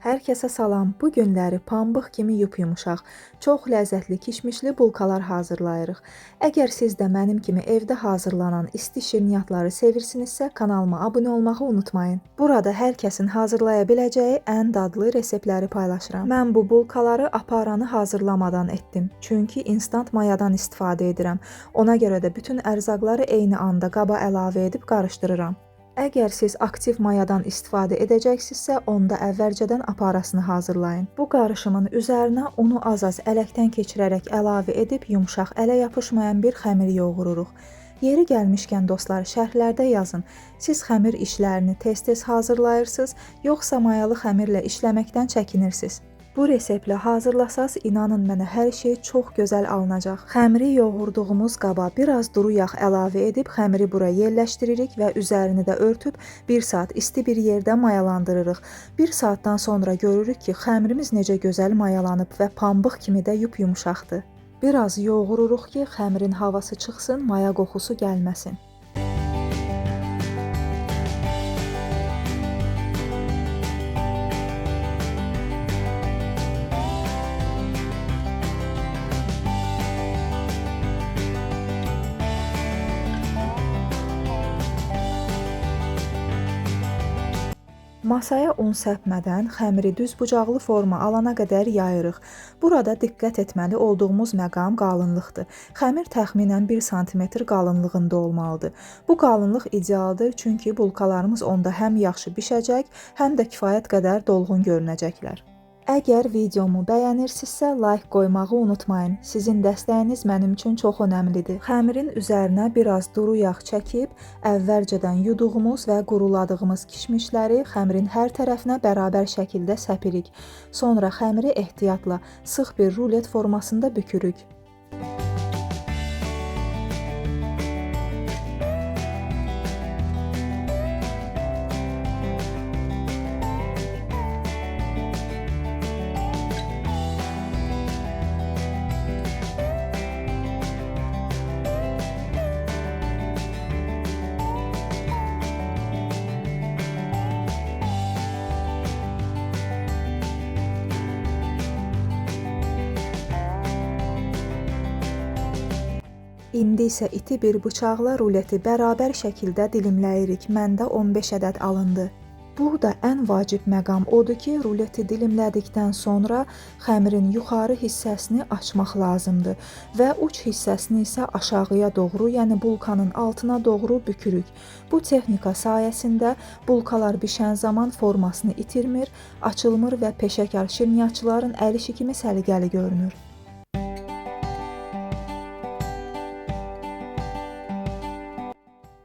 Hər kəsə salam. Bu günləri pambıq kimi yumuşaq, çox ləzzətli kişmişli bulkalar hazırlayırıq. Əgər siz də mənim kimi evdə hazırlanan isti şirniyyatları sevirsinizsə, kanalıma abunə olmağı unutmayın. Burada hər kəsin hazırlaya biləcəyi ən dadlı reseptləri paylaşıram. Mən bu bulkaları aparanı hazırlamadan etdim. Çünki instant mayadan istifadə edirəm. Ona görə də bütün ərzaqları eyni anda qaba əlavə edib qarışdırıram. Əgər siz aktiv mayadan istifadə edəcəksinizsə, onda əvvəlcədən aparasını hazırlayın. Bu qarışımın üzərinə unu az-az ələkdən keçirərək əlavə edib yumşaq, ələ yapışmayan bir xəmir yoğururuq. Yeri gəlmişkən dostlar, şərhlərdə yazın. Siz xəmir işlərini tez-tez hazırlayırsınız, yoxsa mayalı xəmirlə işləməkdən çəkinirsiniz? Bu reseptlə hazırlasaz, inanın mənə hər şey çox gözəl alınacaq. Xəmiri yoğurduğumuz qaba biraz duru yağ əlavə edib xəmiri bura yerləşdiririk və üzərini də örtüb 1 saat isti bir yerdə mayalandırırıq. 1 saatdan sonra görürük ki, xəmirimiz necə gözəl mayalanıb və pambıq kimi də yumuşaqdır. Biraz yoğururuq ki, xəmirin havası çıxsın, maya qoxusu gəlməsin. Masaya un səpmədən xəmiri düz bucaqlı forma alana qədər yayırıq. Burada diqqət etməli olduğumuz məqam qalınlıqdır. Xəmir təxminən 1 sm qalınlığında olmalıdır. Bu qalınlıq idealdır, çünki bulkalarımız onda həm yaxşı bişəcək, həm də kifayət qədər dolğun görünəcəklər. Əgər videomu bəyənirsinizsə, like qoymağı unutmayın. Sizin dəstəyiniz mənim üçün çox önəmlidir. Xəmirin üzərinə biraz duru yağ çəkib, əvvəlcədən yuduğumuz və quruladığımız kişmişləri xəmirin hər tərəfinə bərabər şəkildə səpirik. Sonra xəmiri ehtiyatla sıx bir rulet formasında bükürük. İndi isə iti bir bıçaqla ruleti bərabər şəkildə dilimləyirik. Məndə 15 ədəd alındı. Burada ən vacib məqam odur ki, ruleti dilimlədikdən sonra xəmirin yuxarı hissəsini açmaq lazımdır və uç hissəsini isə aşağıya doğru, yəni bulkanın altına doğru bükürük. Bu texnika sayəsində bulkalar bişən zaman formasını itirmir, açılmır və peşəkar şirniyyatçıların əl işi kimi səliqəli görünür.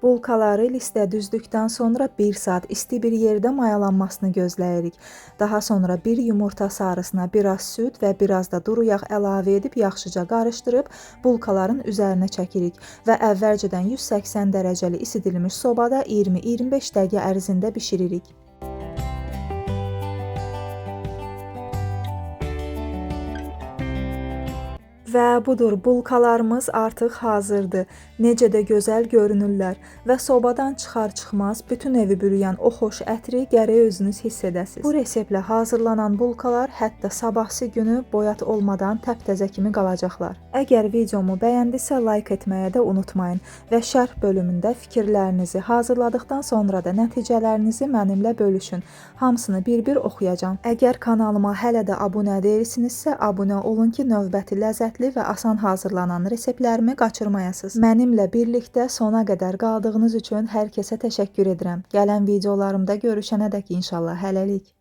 Bulkaları listə düzdükdən sonra 1 saat isti bir yerdə mayalanmasını gözləyirik. Daha sonra bir yumurta sarısına biraz süd və biraz da duru yağ əlavə edib yaxşıca qarışdırıb bulkaların üzərinə çəkirik və əvvəlcədən 180 dərəcəli isidilmiş sobada 20-25 dəqiqə ərzində bişiririk. Və budur, bulkalarımız artıq hazırdır. Necə də gözəl görünürlər və sobadan çıxar-çıxmaz bütün evi bürüyən o xoş ətri gərək özünüz hiss edəsiniz. Bu reseptlə hazırlanan bulkalar hətta sabahsı günü boyat olmadan təptəzə kimi qalacaqlar. Əgər videomu bəyəndisə, like etməyə də unutmayın və şərh bölümündə fikirlərinizi hazırladıqdan sonra da nəticələrinizi mənimlə bölüşün. Hamısını bir-bir oxuyacağam. Əgər kanalıma hələ də abunə deyilsinizsə, abunə olun ki, növbəti ləzzətli və asan hazırlanan reseptlərimi qaçırmayasınız. Mənimlə birlikdə sona qədər qaldığınız üçün hər kəsə təşəkkür edirəm. Gələn videolarımda görüşənədək inşallah hələlik.